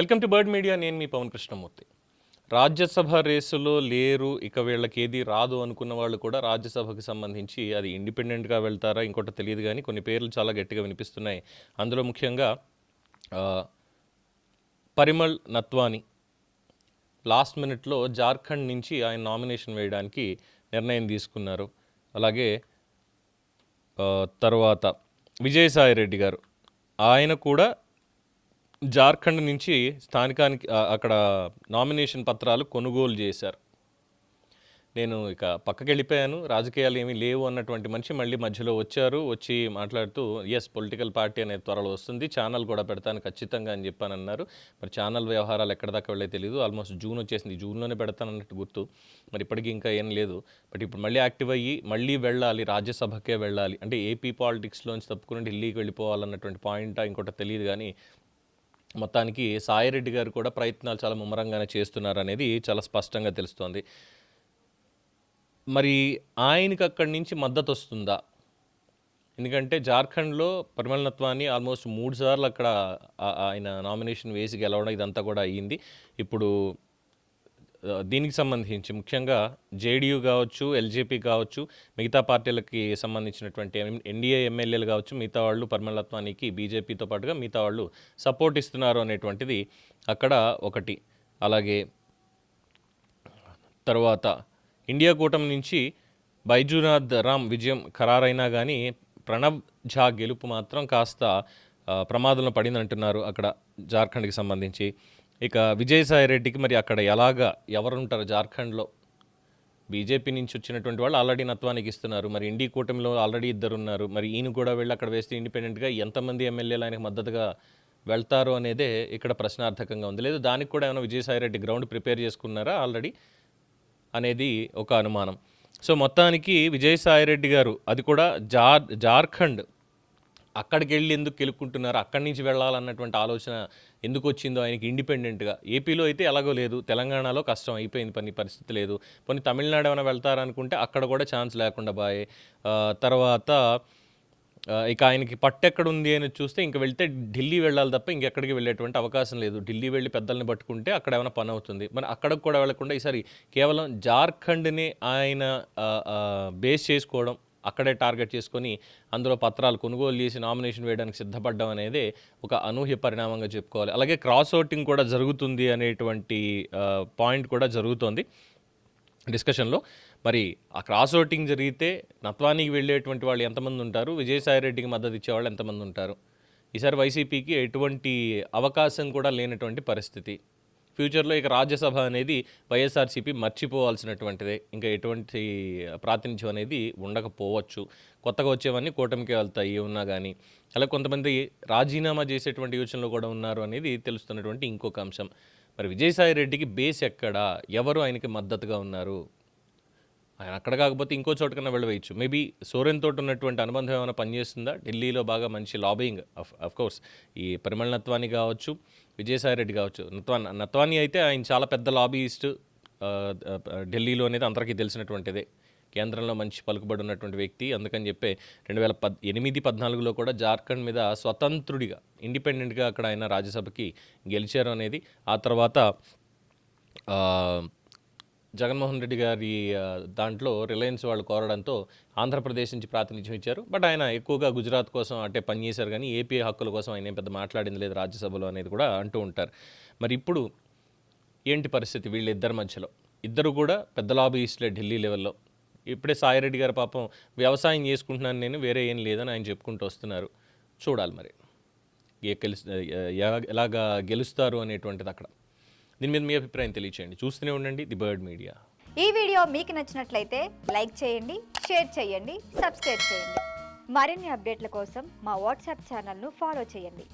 Welcome to bird media. నేను మీ పవన్ కృష్ణమూర్తి. రాజ్యసభ రేసులో లేరు, ఇక వీళ్ళకి ఏది రాదు అనుకున్న వాళ్ళు కూడా రాజ్యసభకు సంబంధించి అది ఇండిపెండెంట్గా వెళ్తారా ఇంకోటి తెలియదు, కానీ కొన్ని పేర్లు చాలా గట్టిగా వినిపిస్తున్నాయి. అందులో ముఖ్యంగా పరిమళ్ నత్వాని లాస్ట్ మినిట్లో జార్ఖండ్ నుంచి ఆయన నామినేషన్ వేయడానికి నిర్ణయం తీసుకున్నారు. అలాగే తర్వాత విజయసాయి రెడ్డి గారు, ఆయన కూడా జార్ఖండ్ నుంచి స్థానికానికి అక్కడ నామినేషన్ పత్రాలు కొనుగోలు చేశారు. నేను ఇక పక్కకి వెళ్ళిపోయాను, రాజకీయాలు ఏమీ లేవు అన్నటువంటి మనిషి మళ్ళీ మధ్యలో వచ్చి మాట్లాడుతూ ఎస్ పొలిటికల్ పార్టీ అనేది త్వరలో వస్తుంది, ఛానల్ కూడా పెడతాను ఖచ్చితంగా అని చెప్పానన్నారు. మరి ఛానల్ వ్యవహారాలు ఎక్కడ దాకా వెళ్ళే తెలియదు. ఆల్మోస్ట్ జూన్ వచ్చేసింది, జూన్లోనే పెడతానన్నట్టు గుర్తు. మరి ఇప్పటికీ ఇంకా ఏం లేదు. బట్ ఇప్పుడు మళ్ళీ యాక్టివ్ అయ్యి మళ్ళీ వెళ్ళాలి, రాజ్యసభకే వెళ్ళాలి అంటే ఏపీ పాలిటిక్స్లోంచి తప్పుకుని ఢిల్లీకి వెళ్ళిపోవాలన్నటువంటి పాయింట్ ఇంకోటి తెలియదు. కానీ మొత్తానికి సాయిరెడ్డి గారు కూడా ప్రయత్నాలు చాలా ముమ్మరంగానే చేస్తున్నారు అనేది చాలా స్పష్టంగా తెలుస్తోంది. మరి ఆయనకి అక్కడి నుంచి మద్దతు వస్తుందా? ఎందుకంటే జార్ఖండ్లో పరిమళ్ నత్వాని ఆల్మోస్ట్ 3 సార్లు అక్కడ ఆయన నామినేషన్ వేసి గెలవడం ఇదంతా కూడా అయ్యింది. ఇప్పుడు దీనికి సంబంధించి ముఖ్యంగా జేడీయూ కావచ్చు, ఎల్జేపీ కావచ్చు, మిగతా పార్టీలకి సంబంధించినటువంటి ఎన్డీఏ ఎమ్మెల్యేలు కావచ్చు, మిగతా వాళ్ళు పరిమళ్ నత్వానికి బీజేపీతో పాటుగా మిగతా వాళ్ళు సపోర్ట్ ఇస్తున్నారు అనేటువంటిది అక్కడ ఒకటి. అలాగే తర్వాత ఇండియా కూటమి నుంచి బైజూనాథ్ రామ్ విజయం ఖరారైనా కానీ ప్రణబ్ ఝా గెలుపు మాత్రం కాస్త ప్రమాదంలో పడిందంటున్నారు అక్కడ జార్ఖండ్కి సంబంధించి. ఇక విజయసాయి రెడ్డికి మరి అక్కడ ఎవరుంటారు జార్ఖండ్లో? బీజేపీ నుంచి వచ్చినటువంటి వాళ్ళు ఆల్రెడీ నత్వానికి ఇస్తున్నారు. మరి ఇండి కూటమిలో ఆల్రెడీ 2 ఉన్నారు. మరి ఈయన కూడా వెళ్ళి అక్కడ వేస్తే ఇండిపెండెంట్గా ఎంతమంది ఎమ్మెల్యేలు ఆయనకు మద్దతుగా వెళ్తారు అనేదే ఇక్కడ ప్రశ్నార్థకంగా ఉంది. లేదు దానికి కూడా ఏమైనా విజయసాయి రెడ్డి గ్రౌండ్ ప్రిపేర్ చేసుకున్నారా ఆల్రెడీ అనేది ఒక అనుమానం. సో మొత్తానికి విజయసాయి రెడ్డి గారు అది కూడా జార్ఖండ్ అక్కడికి వెళ్ళి ఎందుకు గెలుపుకుంటున్నారు, అక్కడి నుంచి వెళ్ళాలన్నటువంటి ఆలోచన ఎందుకు వచ్చిందో ఆయనకి ఇండిపెండెంట్గా. ఏపీలో అయితే ఎలాగో లేదు, తెలంగాణలో కష్టం అయిపోయింది, పరిస్థితి లేదు. కొన్ని తమిళనాడు ఏమైనా వెళ్తారనుకుంటే అక్కడ కూడా ఛాన్స్ లేకుండా బాయే. తర్వాత ఇక ఆయనకి పట్టెక్కడుంది అని చూస్తే ఇంక వెళ్తే ఢిల్లీ వెళ్ళాలి తప్ప ఇంకెక్కడికి వెళ్ళేటువంటి అవకాశం లేదు. ఢిల్లీ వెళ్ళి పెద్దల్ని పట్టుకుంటే అక్కడ ఏమైనా పని అవుతుంది. మరి అక్కడికి కూడా వెళ్లకుండా ఈసారి కేవలం జార్ఖండ్ని ఆయన బేస్ చేసుకోవడం, అక్కడే టార్గెట్ చేసుకొని అందులో పత్రాలు కొనుగోలు చేసి నామినేషన్ వేయడానికి సిద్ధపడడం అనేది ఒక అనూహ్య పరిణామంగా చెప్పుకోవాలి. అలాగే క్రాస్ ఓటింగ్ కూడా జరుగుతుంది అనేటువంటి పాయింట్ కూడా జరుగుతోంది డిస్కషన్లో. మరి ఆ క్రాస్ ఓటింగ్ జరిగితే నత్వానికి వెళ్ళేటువంటి వాళ్ళు ఎంతమంది ఉంటారు, విజయసాయి రెడ్డికి మద్దతు ఇచ్చేవాళ్ళు ఎంతమంది ఉంటారు? ఈసారి వైసీపీకి ఎటువంటి అవకాశం కూడా లేనటువంటి పరిస్థితి. ఫ్యూచర్లో ఇక రాజ్యసభ అనేది వైఎస్ఆర్సీపీ మర్చిపోవాల్సినటువంటిదే. ఇంకా ఎటువంటి ప్రాతినిధ్యం అనేది ఉండకపోవచ్చు. కొత్తగా వచ్చేవన్నీ కూటమికి వెళ్తాయి ఉన్నా కానీ. అలా కొంతమంది రాజీనామా చేసేటువంటి యోచనలో కూడా ఉన్నారు అనేది తెలుస్తున్నటువంటి ఇంకొక అంశం. మరి విజయసాయి రెడ్డికి బేస్ ఎక్కడా, ఎవరు ఆయనకి మద్దతుగా ఉన్నారు? ఆయన అక్కడ కాకపోతే ఇంకో చోటుకన్నా వెళ్ళవేయచ్చు. మేబీ సోరెన్ తోటి ఉన్నటువంటి అనుబంధం ఏమైనా పనిచేస్తుందా? ఢిల్లీలో బాగా మంచి లాబింగ్ అఫ్ కోర్స్ ఈ పరిమళ్ నత్వాని కావచ్చు, విజయసాయి రెడ్డి కావచ్చు. నత్వాని అయితే ఆయన చాలా పెద్ద లాబీయిస్ట్ ఢిల్లీలో అనేది అందరికీ తెలిసినటువంటిదే. కేంద్రంలో మంచి పలుకుబడి ఉన్నటువంటి వ్యక్తి. అందుకని చెప్పే 2008-14లో కూడా జార్ఖండ్ మీద స్వతంత్రుడిగా ఇండిపెండెంట్గా అక్కడ ఆయన రాజ్యసభకి గెలిచారు అనేది. ఆ తర్వాత జగన్మోహన్ రెడ్డి గారి దాంట్లో రిలయన్స్ వాళ్ళు కోరడంతో ఆంధ్రప్రదేశ్ నుంచి ప్రాతినిధ్యం ఇచ్చారు. బట్ ఆయన ఎక్కువగా గుజరాత్ కోసం అంటే పనిచేశారు, కానీ ఏపీ హక్కుల కోసం ఆయన ఏం పెద్ద మాట్లాడింది లేదు రాజ్యసభలో అనేది కూడా అంటూ ఉంటారు. మరి ఇప్పుడు ఏంటి పరిస్థితి వీళ్ళిద్దరి మధ్యలో? ఇద్దరు కూడా పెద్ద లాబీయిస్టులే ఢిల్లీ లెవెల్లో. ఇప్పుడే సాయిరెడ్డి గారు పాపం వ్యవసాయం చేసుకుంటున్నాను నేను, వేరే ఏం లేదని ఆయన చెప్పుకుంటూ వస్తున్నారు. చూడాలి మరి ఎలాగా గెలుస్తారు అనేటువంటిది అక్కడ. దీని మీద మీ అభిప్రాయం తెలియచేయండి. చూస్తూనే ఉండండి ది బర్డ్ మీడియా. ఈ వీడియో మీకు నచ్చినట్లయితే లైక్ చేయండి, షేర్ చేయండి, సబ్స్క్రైబ్ చేయండి. మరిన్ని అప్డేట్ల కోసం మా వాట్సాప్ ఛానల్ను ఫాలో చేయండి.